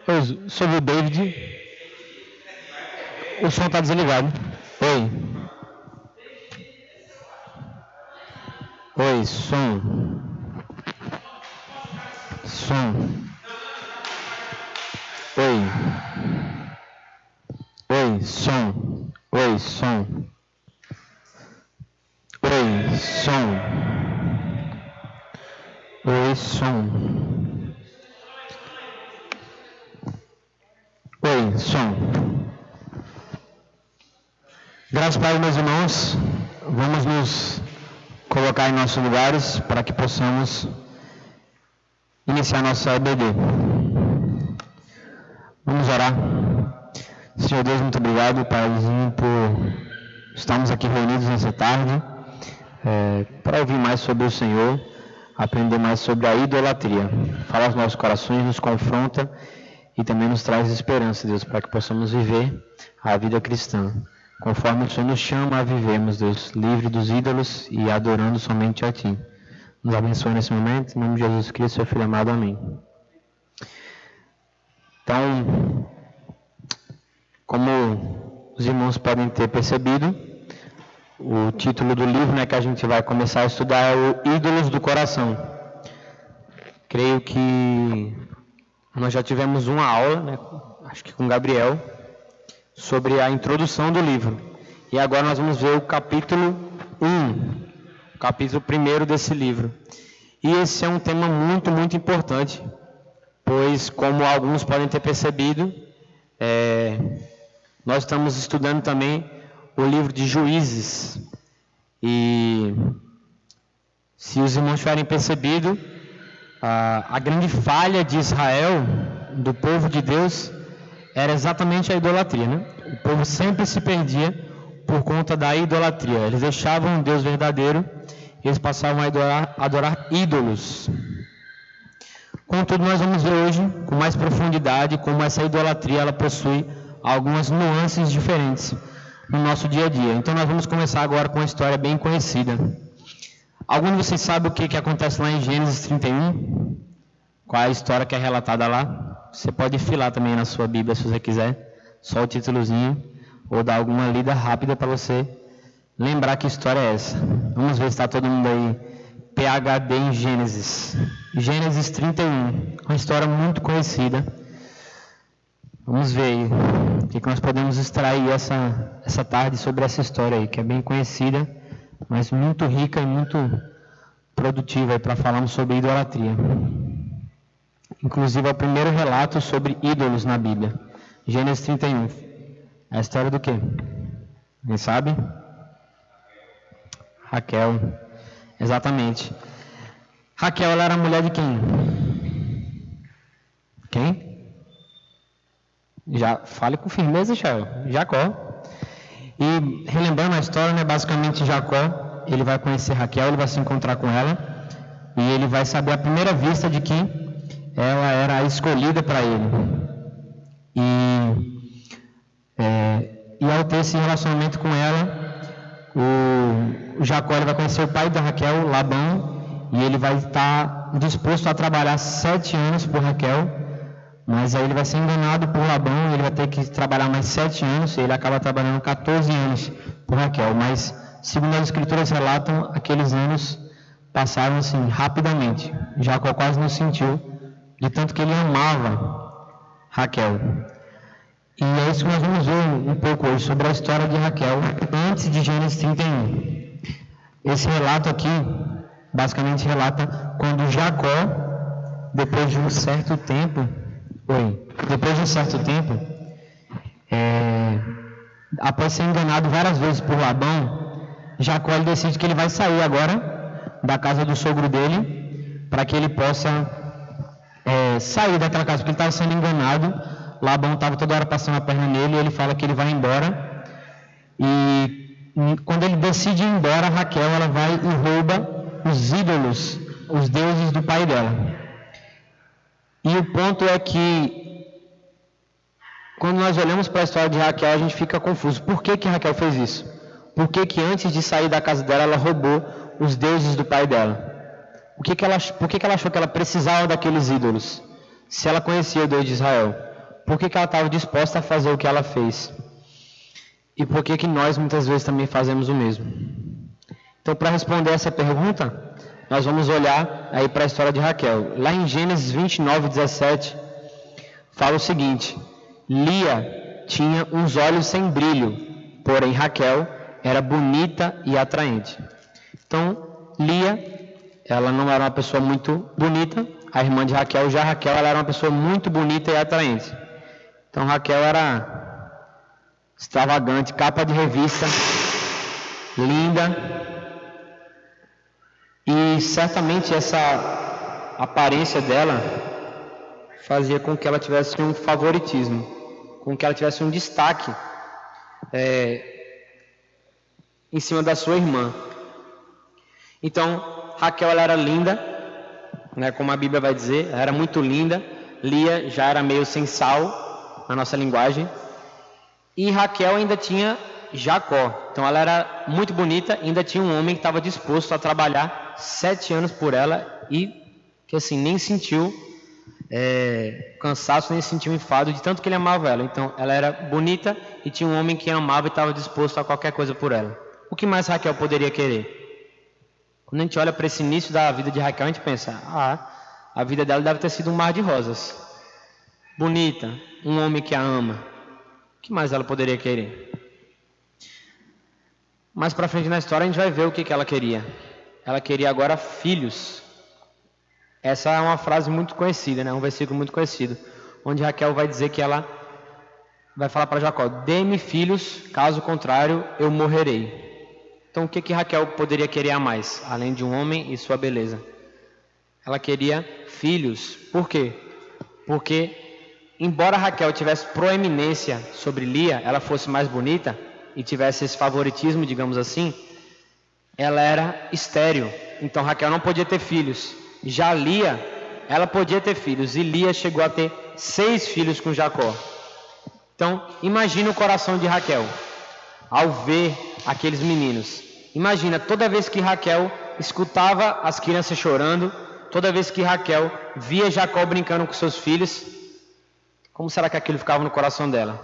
Oi, sobre o David. O som está desligado. Oi. Oi, som. Som. Oi. Oi, som. Oi, som. Oi, som. Oi, som. Oi, som. Graças a Deus, meus irmãos, vamos nos colocar em nossos lugares para que possamos iniciar nossa EBD. Vamos orar. Senhor Deus, muito obrigado, Paizinho, por estarmos aqui reunidos nessa tarde, para ouvir mais sobre o Senhor, aprender mais sobre a idolatria. Fala aos nossos corações, nos confronta e também nos traz esperança, Deus, para que possamos viver a vida cristã, conforme o Senhor nos chama a vivermos, Deus, livre dos ídolos e adorando somente a Ti. Nos abençoe nesse momento, em nome de Jesus Cristo, Seu Filho amado, amém. Então, como os irmãos podem ter percebido, o título do livro, que a gente vai começar a estudar é o Ídolos do Coração. Creio que nós já tivemos uma aula, acho que com o Gabriel, sobre a introdução do livro. E agora nós vamos ver o capítulo 1, o capítulo 1 desse livro. E esse é um tema muito, muito importante, pois, como alguns podem ter percebido, nós estamos estudando também o livro de Juízes. E, se os irmãos tiverem percebido, a grande falha de Israel, do povo de Deus, era exatamente a idolatria, O povo sempre se perdia por conta da idolatria. Eles deixavam o Deus verdadeiro e eles passavam a adorar ídolos. Contudo, nós vamos ver hoje, com mais profundidade, como essa idolatria ela possui algumas nuances diferentes no nosso dia a dia. Então, nós vamos começar agora com uma história bem conhecida. Algum de vocês sabe o que acontece lá em Gênesis 31? Qual é a história que é relatada lá? Você pode filar também na sua Bíblia, se você quiser, só o títulozinho, ou dar alguma lida rápida para você lembrar que história é essa. Vamos ver se está todo mundo aí PhD em Gênesis. Gênesis 31, uma história muito conhecida. Vamos ver aí o que nós podemos extrair essa tarde sobre essa história aí, que é bem conhecida, mas muito rica e muito produtiva para falarmos sobre idolatria. Inclusive é o primeiro relato sobre ídolos na Bíblia. Gênesis 31. É a história do quê? Quem sabe? Raquel. Exatamente. Raquel, ela era mulher de quem? Quem? Já fale com firmeza, Jacó. E relembrando a história, basicamente Jacó, ele vai conhecer Raquel, ele vai se encontrar com ela e ele vai saber à primeira vista de que ela era a escolhida para ele. E ao ter esse relacionamento com ela, o Jacó ele vai conhecer o pai da Raquel, Labão, e ele vai estar disposto a trabalhar 7 anos por Raquel. Mas aí ele vai ser enganado por Labão, ele vai ter que trabalhar mais 7 anos, e ele acaba trabalhando 14 anos por Raquel. Mas, segundo as escrituras relatam, aqueles anos passaram assim, rapidamente. Jacó quase não sentiu, de tanto que ele amava Raquel. E é isso que nós vamos ver um pouco hoje, sobre a história de Raquel, antes de Gênesis 31. Esse relato aqui, basicamente relata quando Jacó, depois de um certo tempo, após ser enganado várias vezes por Labão, Jacó ele decide que ele vai sair agora da casa do sogro dele, para que ele possa sair daquela casa, porque ele estava sendo enganado. Labão estava toda hora passando a perna nele, e ele fala que ele vai embora. E quando ele decide ir embora, Raquel ela vai e rouba os ídolos, os deuses do pai dela. E o ponto é que, quando nós olhamos para a história de Raquel, a gente fica confuso. Por que Raquel fez isso? Por que antes de sair da casa dela, ela roubou os deuses do pai dela? Por que ela achou que ela precisava daqueles ídolos, se ela conhecia o Deus de Israel? por que ela estava disposta a fazer o que ela fez. E por que nós muitas vezes também fazemos o mesmo. Então, para responder essa pergunta, nós vamos olhar aí para a história de Raquel. Lá em Gênesis 29, 17, fala o seguinte: Lia tinha uns olhos sem brilho, porém Raquel era bonita e atraente. Então, Lia, ela não era uma pessoa muito bonita, a irmã de Raquel, já Raquel, ela era uma pessoa muito bonita e atraente. Então, Raquel era extravagante, capa de revista, linda, e certamente essa aparência dela fazia com que ela tivesse um favoritismo, com que ela tivesse um destaque em cima da sua irmã. Então, Raquel, ela era linda, né, como a Bíblia vai dizer, ela era muito linda. Lia já era meio sem sal na nossa linguagem. E Raquel ainda tinha Jacó. Então ela era muito bonita, ainda tinha um homem que estava disposto a trabalhar 7 anos por ela e que assim nem sentiu cansaço, nem sentiu enfado de tanto que ele amava ela. Então ela era bonita e tinha um homem que a amava e estava disposto a qualquer coisa por ela. O que mais Raquel poderia querer? Quando a gente olha para esse início da vida de Raquel, a gente pensa: a vida dela deve ter sido um mar de rosas. Bonita, um homem que a ama. O que mais ela poderia querer? Mais para frente na história a gente vai ver o que ela queria. Ela queria agora filhos. Essa é uma frase muito conhecida, né? Um versículo muito conhecido, onde Raquel vai dizer que ela vai falar para Jacó: dê-me filhos, caso contrário eu morrerei. Então o que Raquel poderia querer a mais, além de um homem e sua beleza? Ela queria filhos. Por quê? Porque embora Raquel tivesse proeminência sobre Lia, ela fosse mais bonita e tivesse esse favoritismo, digamos assim, ela era estéril. Então Raquel não podia ter filhos. Já Lia, ela podia ter filhos. E Lia chegou a ter 6 filhos com Jacó. Então, imagine o coração de Raquel ao ver aqueles meninos. Imagina, toda vez que Raquel escutava as crianças chorando, toda vez que Raquel via Jacó brincando com seus filhos, como será que aquilo ficava no coração dela?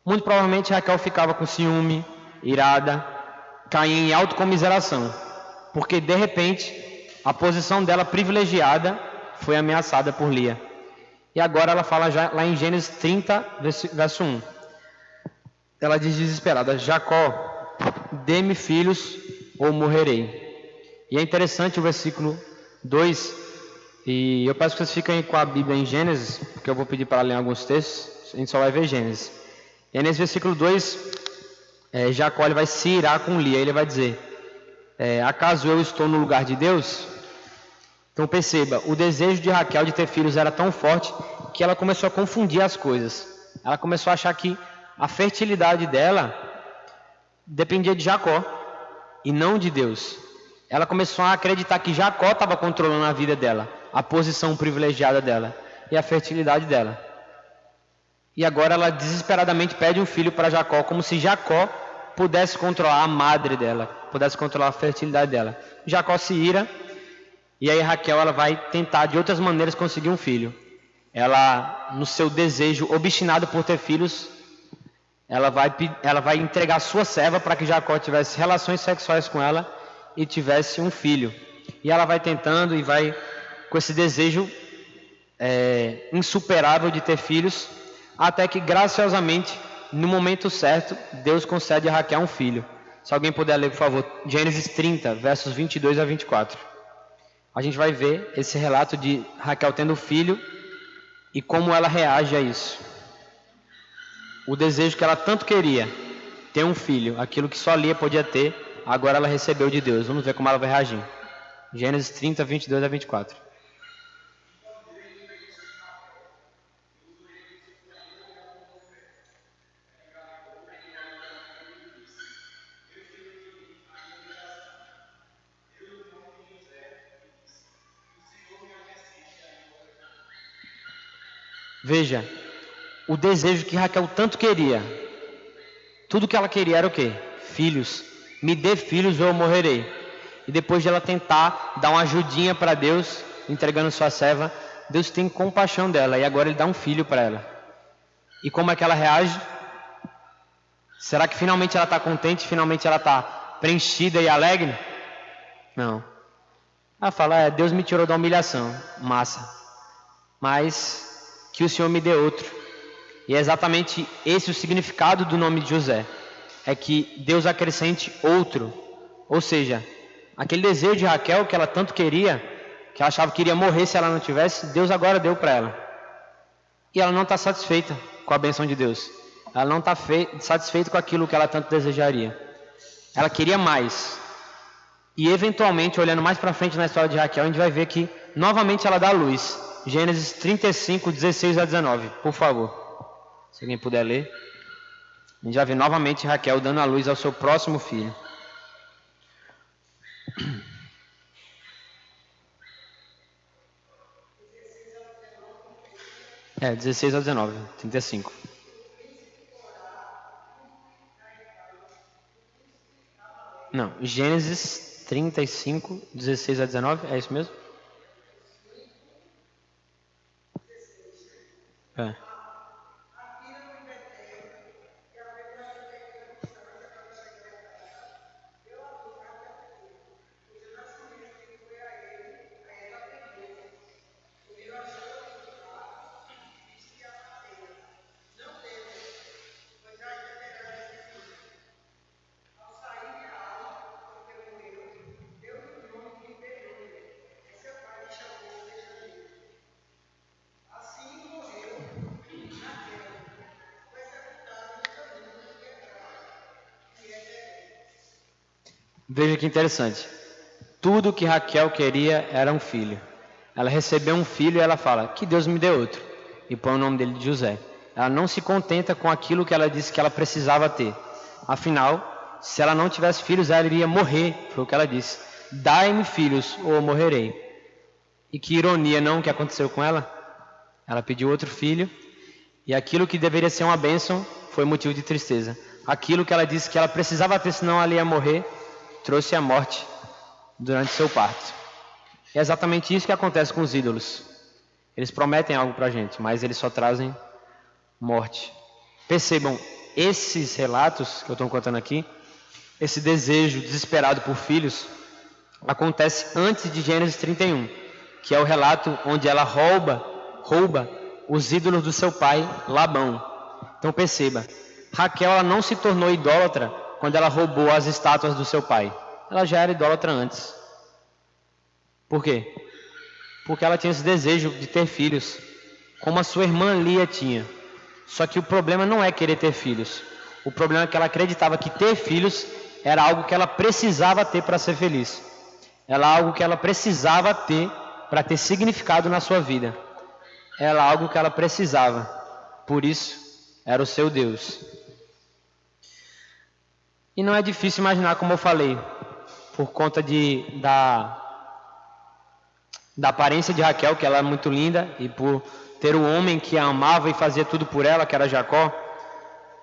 Muito provavelmente Raquel ficava com ciúme, irada, caía em autocomiseração, porque de repente a posição dela privilegiada foi ameaçada por Lia. E agora ela fala já lá em Gênesis 30, verso 1. Ela diz desesperada: Jacó, dê-me filhos ou morrerei. E é interessante o versículo 2, e eu peço que vocês fiquem com a Bíblia em Gênesis, porque eu vou pedir para ler alguns textos, a gente só vai ver Gênesis. E aí nesse versículo 2, Jacó ele vai se irar com Lia, ele vai dizer: acaso eu estou no lugar de Deus? Então perceba, o desejo de Raquel de ter filhos era tão forte que ela começou a confundir as coisas. Ela começou a achar que a fertilidade dela dependia de Jacó e não de Deus. Ela começou a acreditar que Jacó estava controlando a vida dela, a posição privilegiada dela e a fertilidade dela. E agora ela desesperadamente pede um filho para Jacó, como se Jacó pudesse controlar a madre dela, pudesse controlar a fertilidade dela. Jacó se ira, e aí Raquel ela vai tentar de outras maneiras conseguir um filho. Ela, no seu desejo obstinado por ter filhos, ela vai entregar sua serva para que Jacó tivesse relações sexuais com ela e tivesse um filho. E ela vai tentando e vai com esse desejo insuperável de ter filhos, até que graciosamente, no momento certo, Deus concede a Raquel um filho. Se alguém puder ler, por favor, Gênesis 30, versos 22 a 24. A gente vai ver esse relato de Raquel tendo filho e como ela reage a isso. O desejo que ela tanto queria, ter um filho, aquilo que só Lia podia ter, agora ela recebeu de Deus. Vamos ver como ela vai reagir. Gênesis 30, 22 a 24. Veja, o desejo que Raquel tanto queria, tudo que ela queria era o quê? Filhos. Me dê filhos ou eu morrerei. E depois de ela tentar dar uma ajudinha para Deus, entregando sua serva, Deus tem compaixão dela e agora ele dá um filho para ela. E como é que ela reage? Será que finalmente ela está contente? Finalmente ela está preenchida e alegre? Não. Ela fala, Deus me tirou da humilhação. Massa. Mas que o Senhor me dê outro. E é exatamente esse o significado do nome de José. É que Deus acrescente outro. Ou seja, aquele desejo de Raquel que ela tanto queria, que ela achava que iria morrer se ela não tivesse, Deus agora deu para ela. E ela não está satisfeita com a bênção de Deus. Ela não está satisfeita com aquilo que ela tanto desejaria. Ela queria mais. E eventualmente, olhando mais para frente na história de Raquel, a gente vai ver que novamente ela dá a luz. Gênesis 35, 16 a 19, por favor. Se alguém puder ler. A gente vai ver novamente Raquel dando a luz ao seu próximo filho. É, 16 a 19, 35. Não, Gênesis 35, 16 a 19, é isso mesmo? É. Veja que interessante. Tudo que Raquel queria era um filho. Ela recebeu um filho e ela fala, que Deus me dê outro. E põe o nome dele de José. Ela não se contenta com aquilo que ela disse que ela precisava ter. Afinal, se ela não tivesse filhos, ela iria morrer. Foi o que ela disse. Dai-me filhos ou eu morrerei. E que ironia, não, o que aconteceu com ela? Ela pediu outro filho. E aquilo que deveria ser uma bênção foi motivo de tristeza. Aquilo que ela disse que ela precisava ter, senão ela ia morrer, trouxe a morte durante seu parto. É exatamente isso que acontece com os ídolos. Eles prometem algo para a gente, mas eles só trazem morte. Percebam, esses relatos que eu estou contando aqui, esse desejo desesperado por filhos, acontece antes de Gênesis 31, que é o relato onde ela rouba os ídolos do seu pai, Labão. Então perceba, Raquel ela não se tornou idólatra quando ela roubou as estátuas do seu pai. Ela já era idólatra antes. Por quê? Porque ela tinha esse desejo de ter filhos, como a sua irmã Lia tinha. Só que o problema não é querer ter filhos. O problema é que ela acreditava que ter filhos era algo que ela precisava ter para ser feliz. Era algo que ela precisava ter para ter significado na sua vida. Era algo que ela precisava. Por isso, era o seu Deus. E não é difícil imaginar, como eu falei, por conta da aparência de Raquel, que ela é muito linda, e por ter o homem que a amava e fazia tudo por ela, que era Jacó.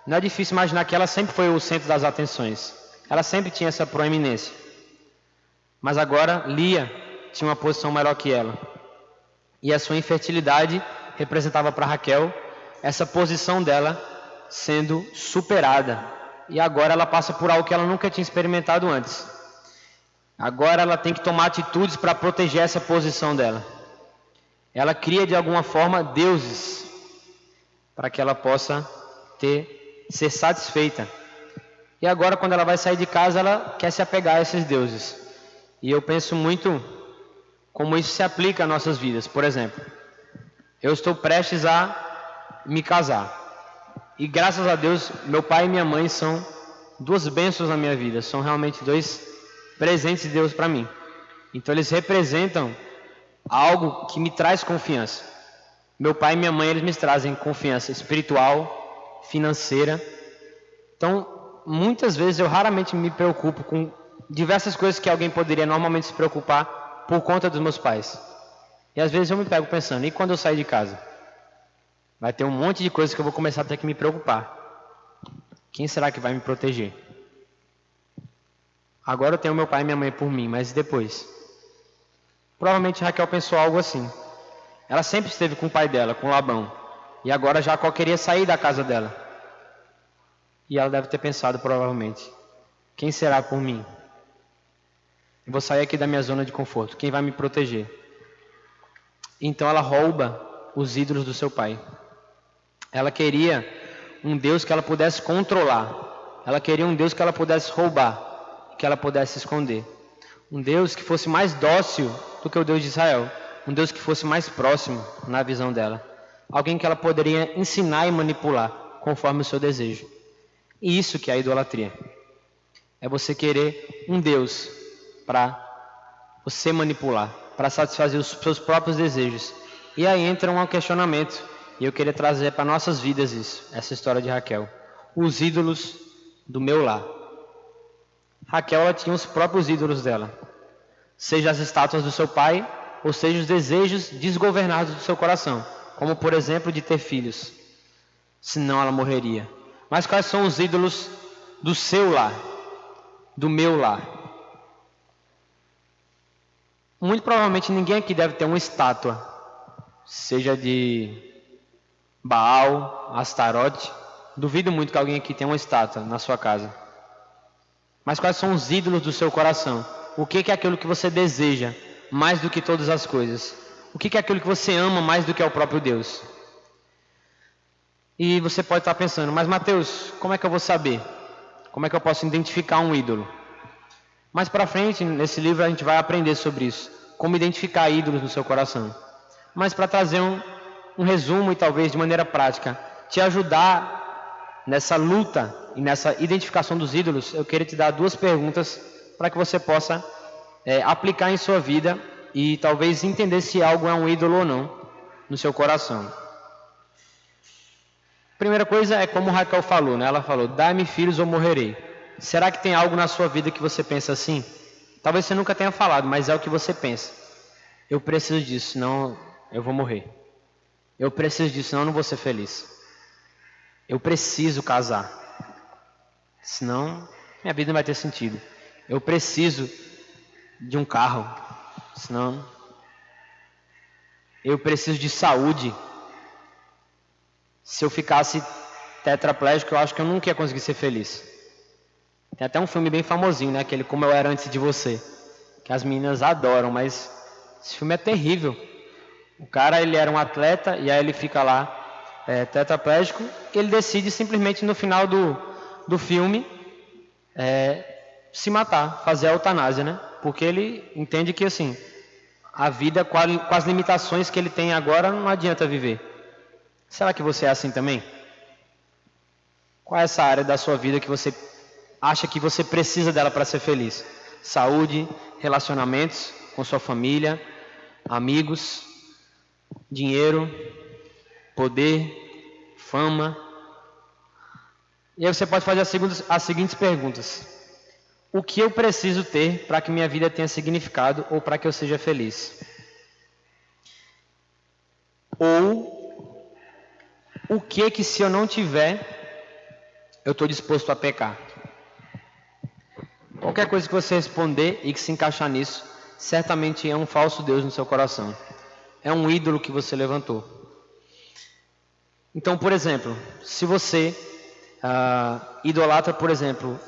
Não é difícil imaginar que ela sempre foi o centro das atenções. Ela sempre tinha essa proeminência. Mas agora, Lia tinha uma posição melhor que ela. E a sua infertilidade representava para Raquel essa posição dela sendo superada. E agora ela passa por algo que ela nunca tinha experimentado antes. Agora ela tem que tomar atitudes para proteger essa posição dela. Ela cria de alguma forma deuses para que ela possa ser satisfeita. E agora quando ela vai sair de casa, ela quer se apegar a esses deuses. E eu penso muito como isso se aplica às nossas vidas. Por exemplo, eu estou prestes a me casar. E graças a Deus, meu pai e minha mãe são duas bênçãos na minha vida. São realmente dois presentes de Deus para mim. Então eles representam algo que me traz confiança. Meu pai e minha mãe, eles me trazem confiança espiritual, financeira. Então, muitas vezes eu raramente me preocupo com diversas coisas que alguém poderia normalmente se preocupar por conta dos meus pais. E às vezes eu me pego pensando, e quando eu sair de casa? Vai ter um monte de coisas que eu vou começar a ter que me preocupar. Quem será que vai me proteger? Agora eu tenho meu pai e minha mãe por mim, mas depois? Provavelmente Raquel pensou algo assim. Ela sempre esteve com o pai dela, com Labão. E agora Jacó queria sair da casa dela. E ela deve ter pensado provavelmente: quem será por mim? Eu vou sair aqui da minha zona de conforto. Quem vai me proteger? Então ela rouba os ídolos do seu pai. Ela queria um Deus que ela pudesse controlar. Ela queria um Deus que ela pudesse roubar, que ela pudesse esconder. Um Deus que fosse mais dócil do que o Deus de Israel. Um Deus que fosse mais próximo na visão dela. Alguém que ela poderia ensinar e manipular conforme o seu desejo. E isso que é a idolatria. É você querer um Deus para você manipular, para satisfazer os seus próprios desejos. E aí entra um questionamento. E eu queria trazer para nossas vidas isso, essa história de Raquel. Os ídolos do meu lar. Raquel, ela tinha os próprios ídolos dela. Seja as estátuas do seu pai, ou seja os desejos desgovernados do seu coração. Como, por exemplo, de ter filhos. Senão ela morreria. Mas quais são os ídolos do seu lar? Do meu lar? Muito provavelmente ninguém aqui deve ter uma estátua. Seja de Baal, Astarote. Duvido muito que alguém aqui tenha uma estátua na sua casa. Mas quais são os ídolos do seu coração? O que é aquilo que você deseja mais do que todas as coisas? O que é aquilo que você ama mais do que o próprio Deus? E você pode estar pensando: mas Mateus, como é que eu vou saber? Como é que eu posso identificar um ídolo? Mais para frente, nesse livro, a gente vai aprender sobre isso. Como identificar ídolos no seu coração. Mas para trazer um resumo e talvez de maneira prática, te ajudar nessa luta e nessa identificação dos ídolos, eu queria te dar 2 perguntas para que você possa aplicar em sua vida e talvez entender se algo é um ídolo ou não no seu coração. Primeira coisa é como Raquel falou, né? Ela falou: dá-me filhos ou morrerei. Será que tem algo na sua vida que você pensa assim? Talvez você nunca tenha falado, mas é o que você pensa. Eu preciso disso, senão eu vou morrer. Eu preciso disso, senão eu não vou ser feliz. Eu preciso casar, senão minha vida não vai ter sentido. Eu preciso de um carro, senão eu preciso de saúde. Se eu ficasse tetraplégico, eu acho que eu nunca ia conseguir ser feliz. Tem até um filme bem famosinho, né? Aquele Como Eu Era Antes de Você, que as meninas adoram, mas esse filme é terrível. O cara, ele era um atleta e aí ele fica lá tetraplégico, e ele decide simplesmente no final do filme se matar, fazer a eutanásia, né? Porque ele entende que assim, a vida com as limitações que ele tem agora não adianta viver. Será que você é assim também? Qual é essa área da sua vida que você acha que você precisa dela para ser feliz? Saúde, relacionamentos com sua família, amigos, dinheiro, poder, fama. E aí você pode fazer as seguintes perguntas: o que eu preciso ter para que minha vida tenha significado ou para que eu seja feliz? Ou o que se eu não tiver, eu estou disposto a pecar? Qualquer coisa que você responder e que se encaixar nisso, certamente é um falso Deus no seu coração. É um ídolo que você levantou. Então, por exemplo, se você idolatra, por exemplo,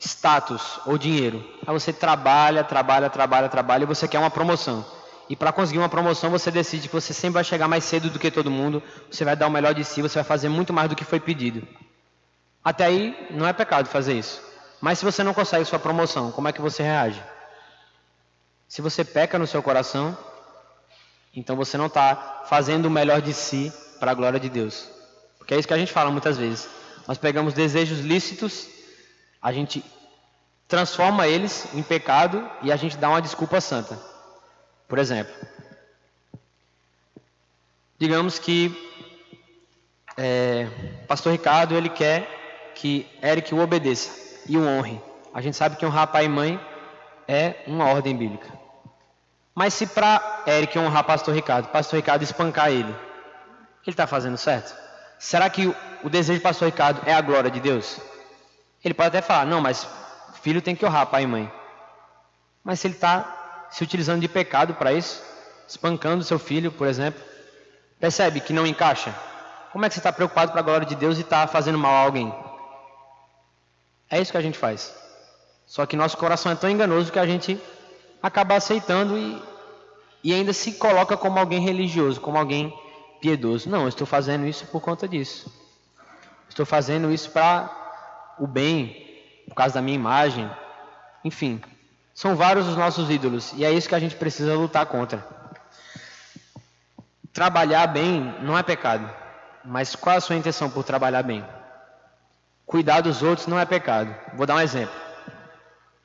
status ou dinheiro, aí você trabalha e você quer uma promoção. E para conseguir uma promoção, você decide que você sempre vai chegar mais cedo do que todo mundo, você vai dar o melhor de si, você vai fazer muito mais do que foi pedido. Até aí, não é pecado fazer isso. Mas se você não consegue sua promoção, como é que você reage? Se você peca no seu coração, então você não está fazendo o melhor de si para a glória de Deus. Porque é isso que a gente fala muitas vezes. Nós pegamos desejos lícitos, a gente transforma eles em pecado e a gente dá uma desculpa santa. Por exemplo, digamos que Pastor Ricardo, ele quer que Eric o obedeça e o honre. A gente sabe que honrar pai e mãe é uma ordem bíblica. Mas se para Eric honrar Pastor Ricardo espancar ele está fazendo certo? Será que o desejo de Pastor Ricardo é a glória de Deus? Ele pode até falar: não, mas filho tem que honrar pai e mãe. Mas se ele está se utilizando de pecado para isso, espancando seu filho, por exemplo, percebe que não encaixa? Como é que você está preocupado para a glória de Deus e está fazendo mal a alguém? É isso que a gente faz. Só que nosso coração é tão enganoso que a gente acaba aceitando e ainda se coloca como alguém religioso, como alguém piedoso. Não, eu estou fazendo isso por conta disso. Estou fazendo isso para o bem, por causa da minha imagem. Enfim, são vários os nossos ídolos e é isso que a gente precisa lutar contra. Trabalhar bem não é pecado, mas qual é a sua intenção por trabalhar bem? Cuidar dos outros não é pecado. Vou dar um exemplo.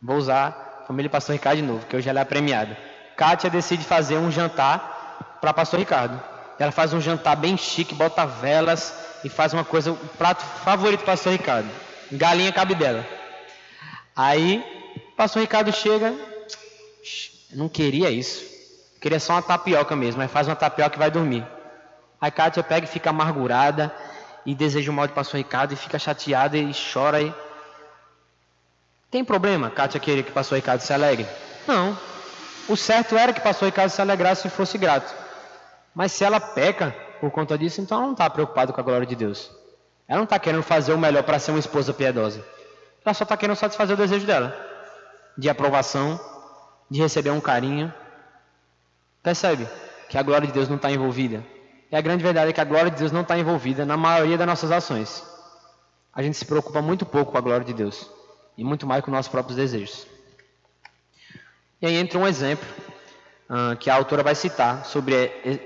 Vou usar a família Pastor Ricardo de novo, que hoje ela é premiada. Kátia decide fazer um jantar para Pastor Ricardo. Ela faz um jantar bem chique, bota velas e faz uma coisa, o prato favorito do Pastor Ricardo. Galinha cabe dela. Aí, Pastor Ricardo chega, não queria isso. Queria só uma tapioca mesmo, mas faz uma tapioca e vai dormir. Aí Kátia pega e fica amargurada e deseja o mal de Pastor Ricardo e fica chateada e chora. Tem problema Kátia querer que Pastor Ricardo se alegre? Não. O certo era que Pastor Ricardo se alegrasse e fosse grato. Mas se ela peca por conta disso, então ela não está preocupada com a glória de Deus. Ela não está querendo fazer o melhor para ser uma esposa piedosa. Ela só está querendo satisfazer o desejo dela. De aprovação, de receber um carinho. Percebe que a glória de Deus não está envolvida? E a grande verdade é que a glória de Deus não está envolvida na maioria das nossas ações. A gente se preocupa muito pouco com a glória de Deus. E muito mais com nossos próprios desejos. E aí entra um exemplo que a autora vai citar,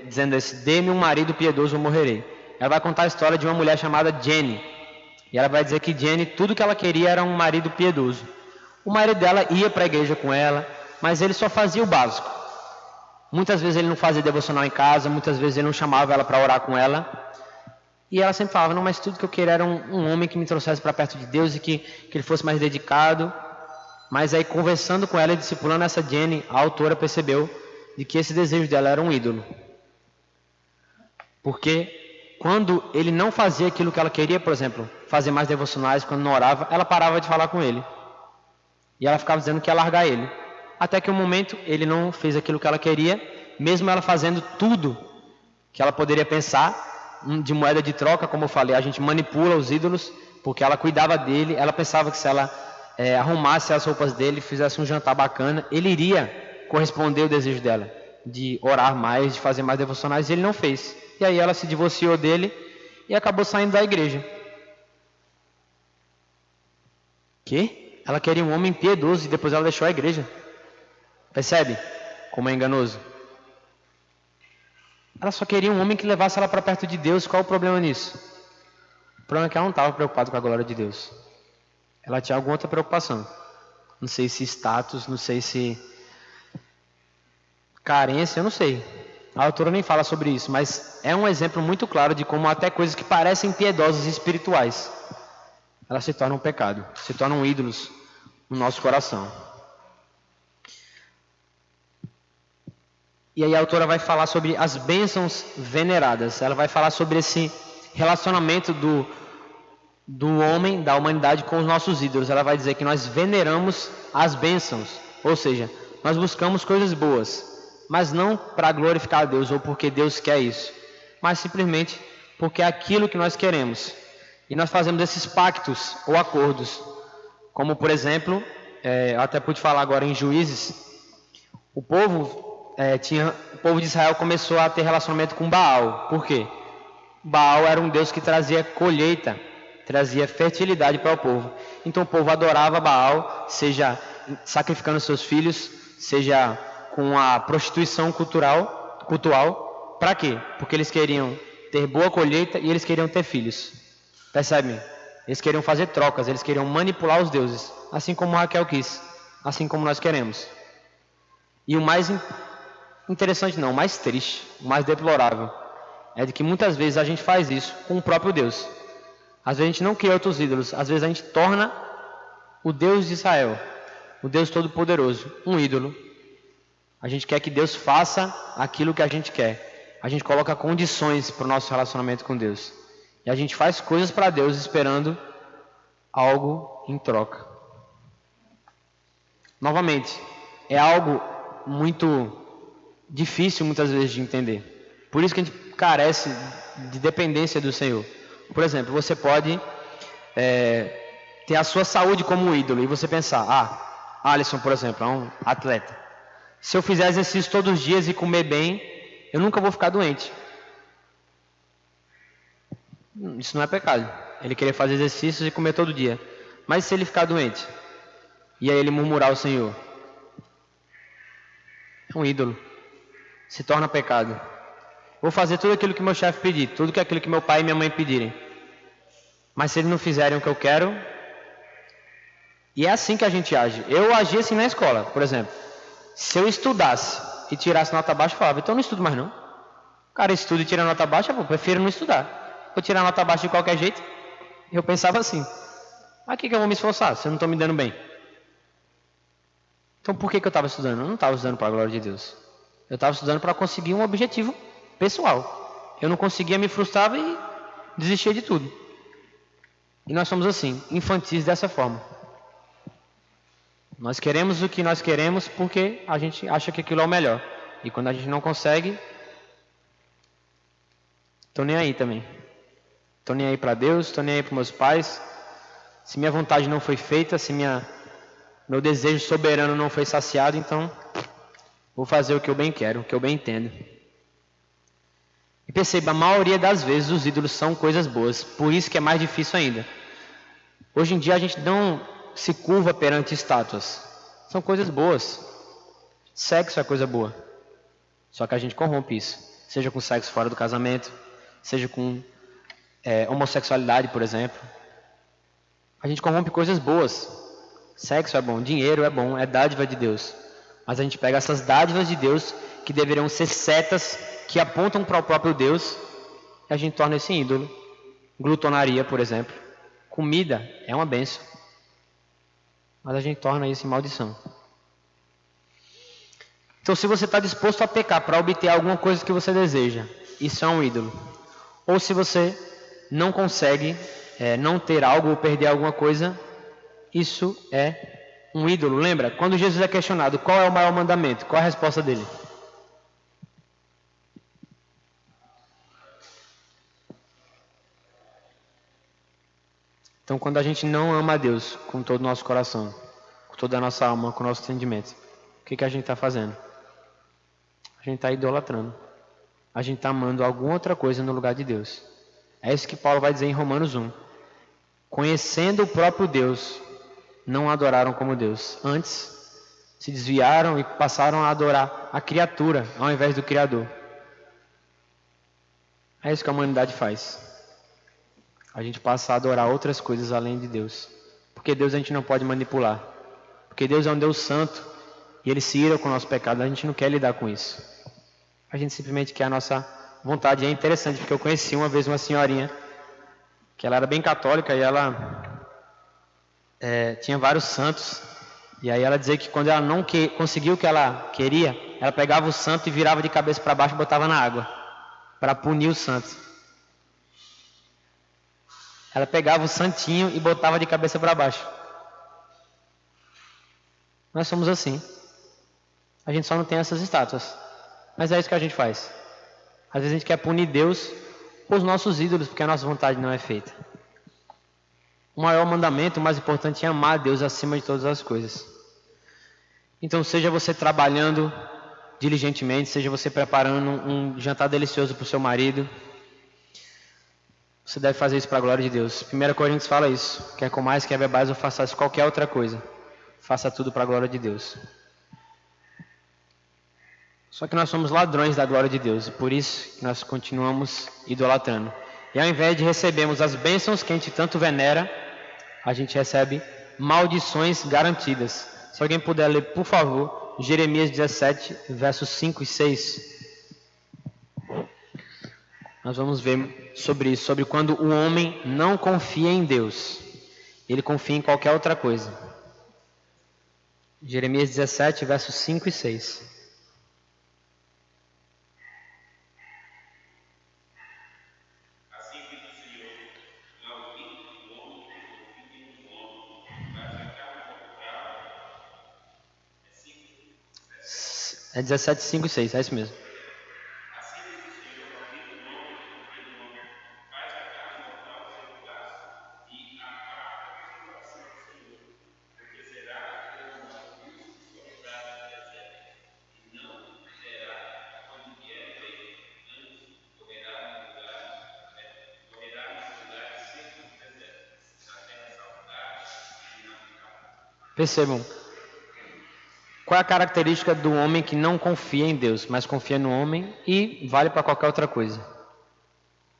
dizendo assim: dê-me um marido piedoso ou morrerei. Ela vai contar a história de uma mulher chamada Jenny. E ela vai dizer que Jenny, tudo que ela queria era um marido piedoso. O marido dela ia para a igreja com ela, mas ele só fazia o básico. Muitas vezes ele não fazia devocional em casa, muitas vezes ele não chamava ela para orar com ela. E ela sempre falava: não, mas tudo que eu queria era um homem que me trouxesse para perto de Deus e que ele fosse mais dedicado. Mas aí, conversando com ela e discipulando essa Jenny, a autora percebeu de que esse desejo dela era um ídolo. Porque quando ele não fazia aquilo que ela queria, por exemplo, fazer mais devocionais, quando não orava, ela parava de falar com ele. E ela ficava dizendo que ia largar ele. Até que um momento ele não fez aquilo que ela queria, mesmo ela fazendo tudo que ela poderia pensar de moeda de troca. Como eu falei, a gente manipula os ídolos, porque ela cuidava dele, ela pensava que se ela arrumasse as roupas dele, fizesse um jantar bacana, ele iria corresponder ao desejo dela, de orar mais, de fazer mais devocionais, e ele não fez. E aí ela se divorciou dele e acabou saindo da igreja. Que? Ela queria um homem piedoso e depois ela deixou a igreja. Percebe como é enganoso? Ela só queria um homem que levasse ela para perto de Deus. Qual o problema nisso? O problema é que ela não estava preocupada com a glória de Deus. Ela tinha alguma outra preocupação. Não sei se status, não sei se carência, eu não sei. A autora nem fala sobre isso, mas é um exemplo muito claro de como até coisas que parecem piedosas e espirituais, elas se tornam pecado, se tornam ídolos no nosso coração. E aí a autora vai falar sobre as bênçãos veneradas. Ela vai falar sobre esse relacionamento do homem, da humanidade com os nossos ídolos. Ela vai dizer que nós veneramos as bênçãos, ou seja, nós buscamos coisas boas, mas não para glorificar a Deus ou porque Deus quer isso, mas simplesmente porque é aquilo que nós queremos. E nós fazemos esses pactos ou acordos, como por exemplo, eu até pude falar agora em Juízes, o povo de Israel começou a ter relacionamento com Baal. Por quê? Baal era um Deus que trazia colheita, trazia fertilidade para o povo. Então o povo adorava Baal, seja sacrificando seus filhos, seja com a prostituição cultural. Para quê? Porque eles queriam ter boa colheita e eles queriam ter filhos. Percebe? Eles queriam fazer trocas, eles queriam manipular os deuses, assim como Raquel quis, assim como nós queremos. E o mais interessante não, o mais triste, o mais deplorável, é de que muitas vezes a gente faz isso com o próprio Deus. Às vezes a gente não cria outros ídolos, às vezes a gente torna o Deus de Israel, o Deus Todo-Poderoso, um ídolo. A gente quer que Deus faça aquilo que a gente quer. A gente coloca condições para o nosso relacionamento com Deus. E a gente faz coisas para Deus esperando algo em troca. Novamente, é algo muito difícil muitas vezes de entender. Por isso que a gente carece de dependência do Senhor. Por exemplo, você pode ter a sua saúde como um ídolo e você pensar, Alisson, por exemplo, é um atleta. Se eu fizer exercício todos os dias e comer bem, eu nunca vou ficar doente. Isso não é pecado. Ele querer fazer exercícios e comer todo dia. Mas se ele ficar doente, e aí ele murmurar ao Senhor, é um ídolo. Se torna pecado. Vou fazer tudo aquilo que meu chefe pedir, tudo aquilo que meu pai e minha mãe pedirem. Mas se eles não fizerem o que eu quero, e é assim que a gente age. Eu agi assim na escola, por exemplo. Se eu estudasse e tirasse nota baixa, eu falava, então eu não estudo mais não. O cara estuda e tira nota baixa, eu prefiro não estudar. Vou tirar nota baixa de qualquer jeito. Eu pensava assim, mas que eu vou me esforçar se eu não estou me dando bem? Então por que eu estava estudando? Eu não estava estudando para a glória de Deus. Eu estava estudando para conseguir um objetivo pessoal. Eu não conseguia, me frustrava e desistia de tudo. E nós somos assim, infantis dessa forma. Nós queremos o que nós queremos porque a gente acha que aquilo é o melhor. E quando a gente não consegue, estou nem aí também. Estou nem aí para Deus, estou nem aí para meus pais. Se minha vontade não foi feita, se meu desejo soberano não foi saciado, então vou fazer o que eu bem quero, o que eu bem entendo. E perceba, a maioria das vezes os ídolos são coisas boas, por isso que é mais difícil ainda. Hoje em dia a gente não se curva perante estátuas. São coisas boas. Sexo é coisa boa. Só que a gente corrompe isso. Seja com sexo fora do casamento, seja com homossexualidade, por exemplo. A gente corrompe coisas boas. Sexo é bom, dinheiro é bom, é dádiva de Deus. Mas a gente pega essas dádivas de Deus, que deveriam ser setas, que apontam para o próprio Deus, e a gente torna esse ídolo. Glutonaria, por exemplo. Comida é uma bênção. Mas a gente torna isso em maldição. Então, se você está disposto a pecar para obter alguma coisa que você deseja, isso é um ídolo. Ou se você não consegue não ter algo ou perder alguma coisa, isso é um ídolo. Lembra? Quando Jesus é questionado qual é o maior mandamento, qual é a resposta dele? Então, quando a gente não ama a Deus com todo o nosso coração, com toda a nossa alma, com o nosso entendimento, o que a gente está fazendo? A gente está idolatrando. A gente está amando alguma outra coisa no lugar de Deus. É isso que Paulo vai dizer em Romanos 1. Conhecendo o próprio Deus, não adoraram como Deus. Antes, se desviaram e passaram a adorar a criatura ao invés do Criador. É isso que a humanidade faz. A gente passa a adorar outras coisas além de Deus. Porque Deus a gente não pode manipular. Porque Deus é um Deus santo e Ele se ira com o nosso pecado. A gente não quer lidar com isso. A gente simplesmente quer a nossa vontade. E é interessante porque eu conheci uma vez uma senhorinha que ela era bem católica e ela tinha vários santos. E aí ela dizia que quando ela não conseguiu o que ela queria, ela pegava o santo e virava de cabeça para baixo e botava na água para punir o santo. Ela pegava o santinho e botava de cabeça para baixo. Nós somos assim. A gente só não tem essas estátuas. Mas é isso que a gente faz. Às vezes a gente quer punir Deus por os nossos ídolos, porque a nossa vontade não é feita. O maior mandamento, o mais importante é amar a Deus acima de todas as coisas. Então, seja você trabalhando diligentemente, seja você preparando um jantar delicioso para o seu marido, você deve fazer isso para a glória de Deus. 1 Coríntios fala isso. Quer comais, quer bebais ou façais qualquer outra coisa. Faça tudo para a glória de Deus. Só que nós somos ladrões da glória de Deus. E por isso que nós continuamos idolatrando. E ao invés de recebermos as bênçãos que a gente tanto venera, a gente recebe maldições garantidas. Se alguém puder ler, por favor, Jeremias 17, versos 5 e 6. Nós vamos ver sobre isso, sobre quando o homem não confia em Deus. Ele confia em qualquer outra coisa. Jeremias 17, versos 5 e 6. É 17, 5 e 6, é isso mesmo. Percebam, qual é a característica do homem que não confia em Deus, mas confia no homem e vale para qualquer outra coisa?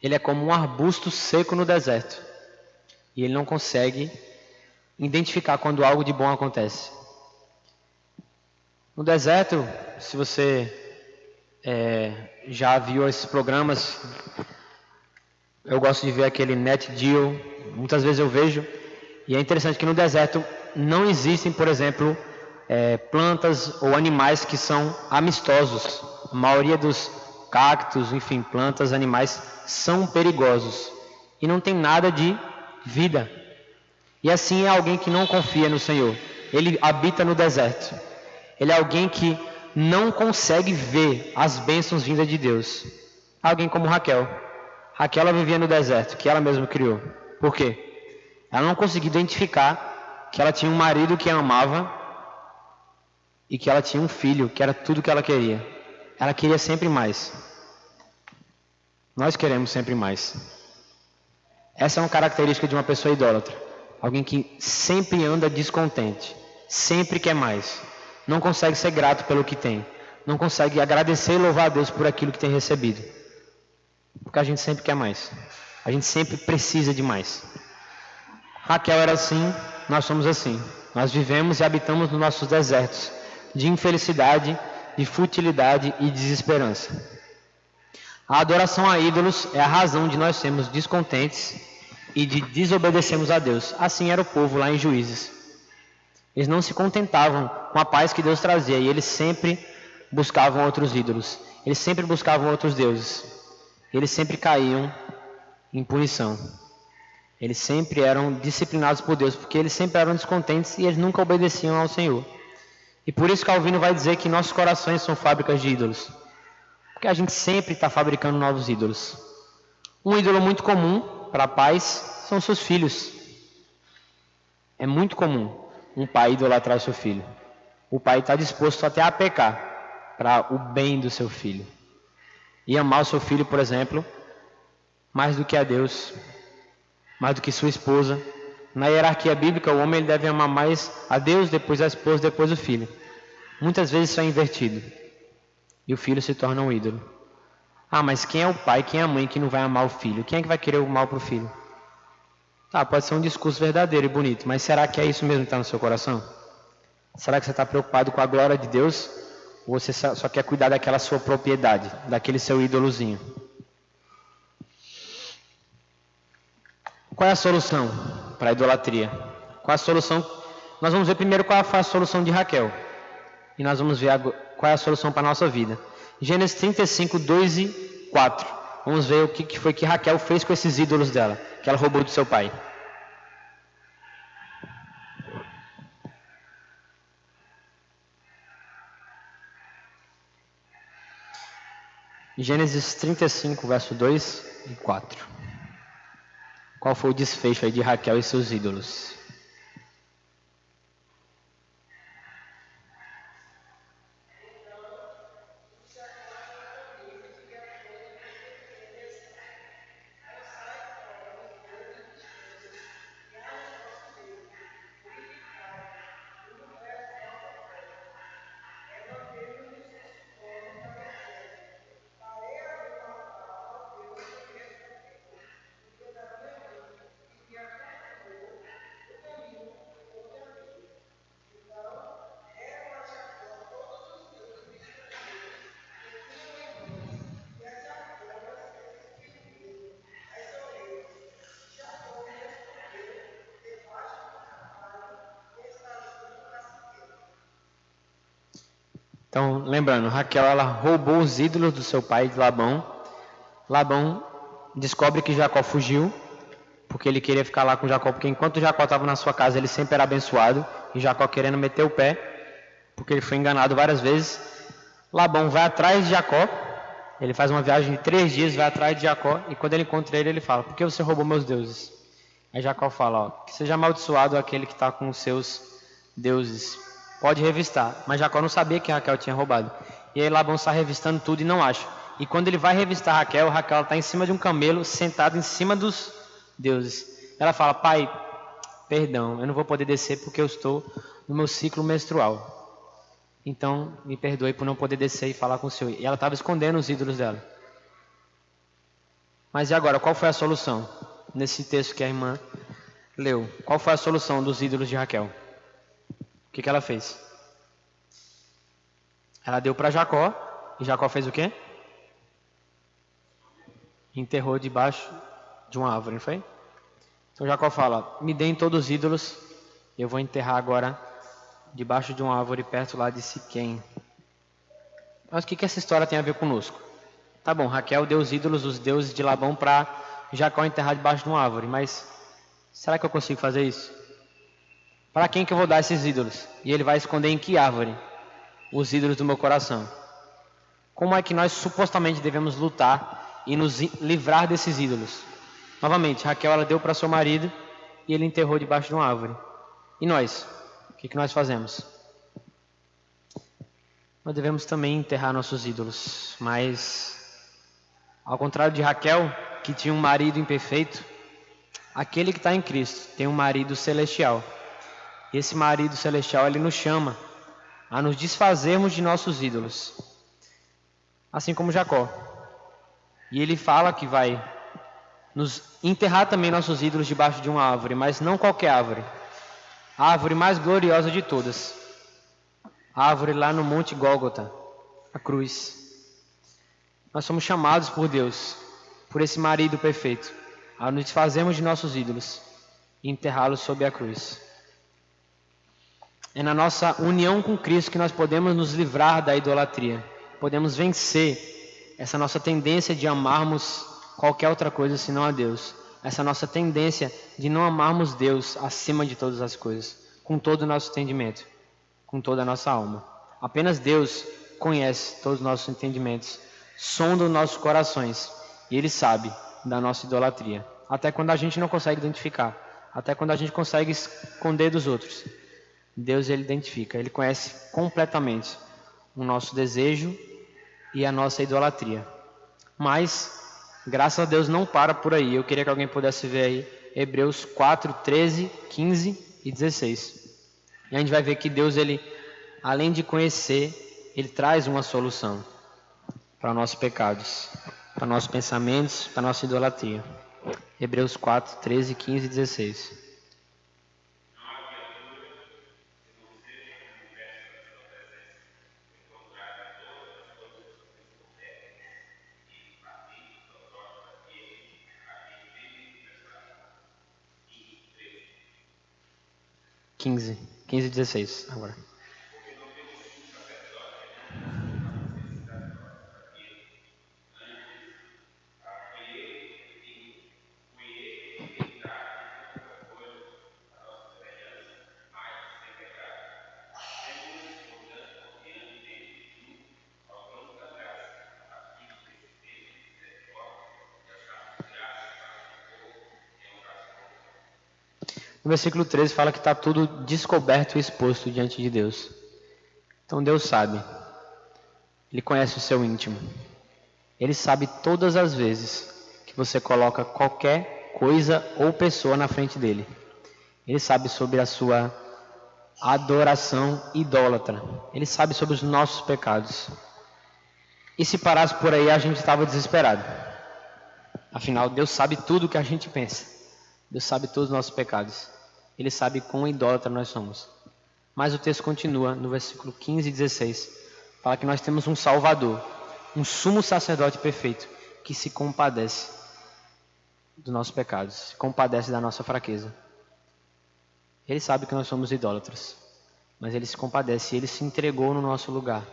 Ele é como um arbusto seco no deserto e ele não consegue identificar quando algo de bom acontece. No deserto, se você já viu esses programas, eu gosto de ver aquele Net Geo, muitas vezes eu vejo, e é interessante que no deserto não existem, por exemplo, plantas ou animais que são amistosos. A maioria dos cactos, enfim, plantas, animais são perigosos e não tem nada de vida. E assim é alguém que não confia no Senhor. Ele habita no deserto. Ele é alguém que não consegue ver as bênçãos vindas de Deus. Alguém como Raquel. Raquel, ela vivia no deserto, que ela mesma criou. Por quê? Ela não conseguia identificar que ela tinha um marido que a amava e que ela tinha um filho, que era tudo que ela queria. Ela queria sempre mais. Nós queremos sempre mais. Essa é uma característica de uma pessoa idólatra. Alguém que sempre anda descontente, sempre quer mais. Não consegue ser grato pelo que tem. Não consegue agradecer e louvar a Deus por aquilo que tem recebido. Porque a gente sempre quer mais. A gente sempre precisa de mais. Raquel era assim, nós somos assim. Nós vivemos e habitamos nos nossos desertos de infelicidade, de futilidade e desesperança. A adoração a ídolos é a razão de nós sermos descontentes e de desobedecermos a Deus. Assim era o povo lá em Juízes. Eles não se contentavam com a paz que Deus trazia e eles sempre buscavam outros ídolos. Eles sempre buscavam outros deuses. Eles sempre caíam em punição. Eles sempre eram disciplinados por Deus, porque eles sempre eram descontentes e eles nunca obedeciam ao Senhor. E por isso Calvino vai dizer que nossos corações são fábricas de ídolos. Porque a gente sempre está fabricando novos ídolos. Um ídolo muito comum para pais são seus filhos. É muito comum um pai idolatrar o seu filho. O pai está disposto até a pecar para o bem do seu filho. E amar o seu filho, por exemplo, mais do que a Deus, mais do que sua esposa. Na hierarquia bíblica, o homem ele deve amar mais a Deus, depois a esposa, depois o filho. Muitas vezes isso é invertido. E o filho se torna um ídolo. Ah, mas quem é o pai, quem é a mãe que não vai amar o filho? Quem é que vai querer o mal para o filho? Tá, pode ser um discurso verdadeiro e bonito, mas será que é isso mesmo que está no seu coração? Será que você está preocupado com a glória de Deus? Ou você só quer cuidar daquela sua propriedade, daquele seu ídolozinho? Qual é a solução para a idolatria? Qual é a solução? Nós vamos ver primeiro qual foi a solução de Raquel. E nós vamos ver qual é a solução para a nossa vida. Gênesis 35, 2 e 4. Vamos ver o que foi que Raquel fez com esses ídolos dela, que ela roubou do seu pai. Gênesis 35, verso 2 e 4. Qual foi o desfecho aí de Raquel e seus ídolos? Então, lembrando, Raquel ela roubou os ídolos do seu pai, de Labão. Labão descobre que Jacó fugiu, porque ele queria ficar lá com Jacó, porque enquanto Jacó estava na sua casa, ele sempre era abençoado, e Jacó querendo meter o pé, porque ele foi enganado várias vezes. Labão vai atrás de Jacó, ele faz uma viagem de 3 dias, vai atrás de Jacó, e quando ele encontra ele fala: por que você roubou meus deuses? Aí Jacó fala: ó, que seja amaldiçoado aquele que está com os seus deuses. Pode revistar. Mas Jacó não sabia que Raquel tinha roubado. E aí Labão está revistando tudo e não acha. E quando ele vai revistar Raquel está em cima de um camelo, sentado em cima dos deuses. Ela fala: pai, perdão, eu não vou poder descer porque eu estou no meu ciclo menstrual. Então, me perdoe por não poder descer e falar com o Senhor. E ela estava escondendo os ídolos dela. Mas e agora, qual foi a solução? Nesse texto que a irmã leu, qual foi a solução dos ídolos de Raquel? O que ela fez? Ela deu para Jacó, e Jacó fez o quê? Enterrou debaixo de uma árvore, não foi? Então Jacó fala, me deem todos os ídolos, eu vou enterrar agora debaixo de uma árvore perto lá de Siquém. Mas o que essa história tem a ver conosco? Tá bom, Raquel deu os ídolos, os deuses de Labão para Jacó enterrar debaixo de uma árvore, mas será que eu consigo fazer isso? Para quem que eu vou dar esses ídolos? E ele vai esconder em que árvore? Os ídolos do meu coração. Como é que nós supostamente devemos lutar e nos livrar desses ídolos? Novamente, Raquel ela deu para seu marido e ele enterrou debaixo de uma árvore. E nós? O que nós fazemos? Nós devemos também enterrar nossos ídolos, mas ao contrário de Raquel, que tinha um marido imperfeito, aquele que está em Cristo tem um marido celestial. E esse marido celestial, ele nos chama a nos desfazermos de nossos ídolos, assim como Jacó. E ele fala que vai nos enterrar também nossos ídolos debaixo de uma árvore, mas não qualquer árvore. A árvore mais gloriosa de todas. A árvore lá no Monte Gólgota, a cruz. Nós somos chamados por Deus, por esse marido perfeito, a nos desfazermos de nossos ídolos e enterrá-los sob a cruz. É na nossa união com Cristo que nós podemos nos livrar da idolatria. Podemos vencer essa nossa tendência de amarmos qualquer outra coisa senão a Deus. Essa nossa tendência de não amarmos Deus acima de todas as coisas, com todo o nosso entendimento, com toda a nossa alma. Apenas Deus conhece todos os nossos entendimentos, sonda os nossos corações e Ele sabe da nossa idolatria. Até quando a gente não consegue identificar, até quando a gente consegue esconder dos outros. Deus ele identifica, Ele conhece completamente o nosso desejo e a nossa idolatria. Mas, graças a Deus, não para por aí. Eu queria que alguém pudesse ver aí Hebreus 4, 13, 15 e 16. E a gente vai ver que Deus, ele, além de conhecer, Ele traz uma solução para nossos pecados, para nossos pensamentos, para nossa idolatria. Hebreus 4, 13, 15 e 16. Quinze e 16 agora. No versículo 13 fala que está tudo descoberto e exposto diante de Deus. Então Deus sabe. Ele conhece o seu íntimo. Ele sabe todas as vezes que você coloca qualquer coisa ou pessoa na frente dele. Ele sabe sobre a sua adoração idólatra. Ele sabe sobre os nossos pecados. E se parasse por aí, a gente estava desesperado. Afinal, Deus sabe tudo o que a gente pensa. Deus sabe todos os nossos pecados. Ele sabe quão idólatra nós somos. Mas o texto continua no versículo 15 e 16. Fala que nós temos um Salvador, um sumo sacerdote perfeito, que se compadece dos nossos pecados, se compadece da nossa fraqueza. Ele sabe que nós somos idólatras, mas Ele se compadece e Ele se entregou no nosso lugar.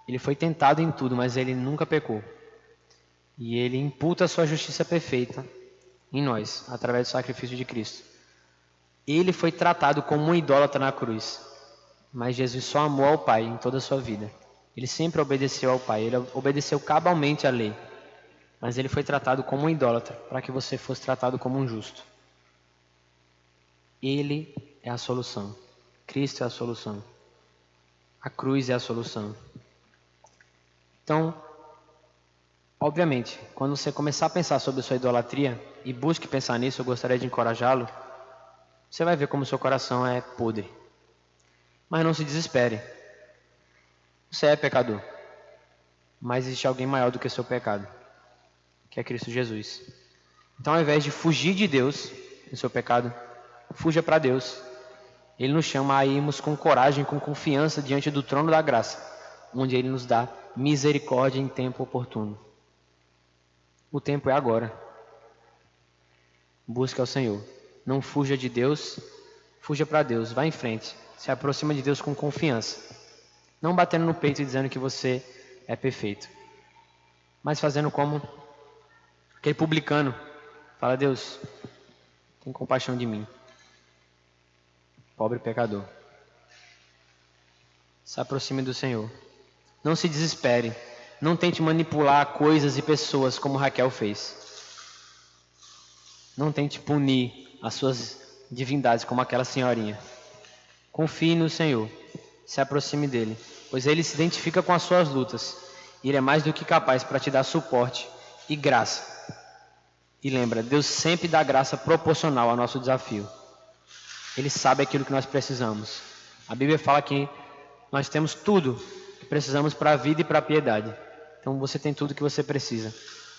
Ele foi tentado em tudo, mas Ele nunca pecou. E Ele imputa a sua justiça perfeita em nós, através do sacrifício de Cristo. Ele foi tratado como um idólatra na cruz, mas Jesus só amou ao Pai em toda a sua vida. Ele sempre obedeceu ao Pai, ele obedeceu cabalmente à lei, mas ele foi tratado como um idólatra, para que você fosse tratado como um justo. Ele é a solução, Cristo é a solução, a cruz é a solução. Então, obviamente, quando você começar a pensar sobre a sua idolatria, e busque pensar nisso, eu gostaria de encorajá-lo, você vai ver como o seu coração é podre. Mas não se desespere. Você é pecador. Mas existe alguém maior do que o seu pecado, que é Cristo Jesus. Então, ao invés de fugir de Deus, do seu pecado, fuja para Deus. Ele nos chama a irmos com coragem, com confiança diante do trono da graça, onde Ele nos dá misericórdia em tempo oportuno. O tempo é agora. Busque ao Senhor. Não fuja de Deus, fuja para Deus. Vá em frente. Se aproxima de Deus com confiança. Não batendo no peito e dizendo que você é perfeito, mas fazendo como aquele publicano. Fala: Deus, tem compaixão de mim, pobre pecador. Se aproxime do Senhor. Não se desespere. Não tente manipular coisas e pessoas como Raquel fez. Não tente punir as suas divindades como aquela senhorinha. Confie no Senhor. Se aproxime dele, pois ele se identifica com as suas lutas. E ele é mais do que capaz para te dar suporte e graça. E lembra, Deus sempre dá graça proporcional ao nosso desafio. Ele sabe aquilo que nós precisamos. A Bíblia fala que nós temos tudo que precisamos para a vida e para a piedade. Então você tem tudo que você precisa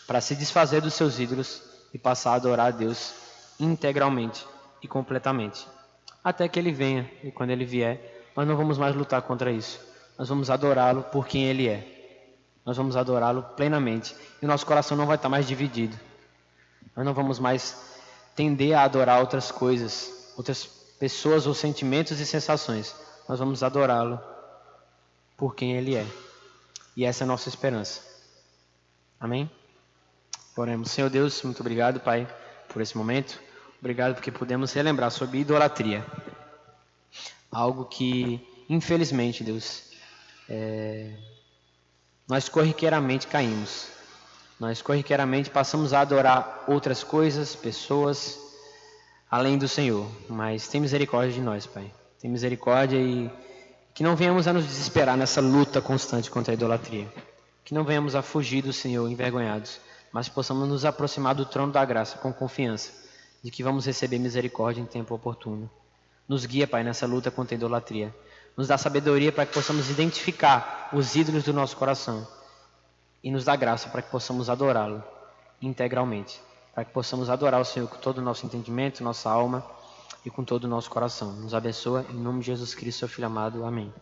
para se desfazer dos seus ídolos e passar a adorar a Deus integralmente e completamente. Até que Ele venha, e quando Ele vier, nós não vamos mais lutar contra isso. Nós vamos adorá-lo por quem Ele é. Nós vamos adorá-lo plenamente. E o nosso coração não vai estar mais dividido. Nós não vamos mais tender a adorar outras coisas, outras pessoas ou sentimentos e sensações. Nós vamos adorá-lo por quem Ele é. E essa é a nossa esperança. Amém? Oremos. Senhor Deus, muito obrigado, Pai, por esse momento. Obrigado porque pudemos relembrar sobre idolatria. Algo que, infelizmente, Deus, nós corriqueiramente caímos. Nós corriqueiramente passamos a adorar outras coisas, pessoas, além do Senhor. Mas tem misericórdia de nós, Pai. Tem misericórdia e que não venhamos a nos desesperar nessa luta constante contra a idolatria. Que não venhamos a fugir do Senhor envergonhados, mas possamos nos aproximar do trono da graça com confiança de que vamos receber misericórdia em tempo oportuno. Nos guia, Pai, nessa luta contra a idolatria. Nos dá sabedoria para que possamos identificar os ídolos do nosso coração. E nos dá graça para que possamos adorá-lo integralmente. Para que possamos adorar o Senhor com todo o nosso entendimento, nossa alma e com todo o nosso coração. Nos abençoa, em nome de Jesus Cristo, seu Filho amado. Amém.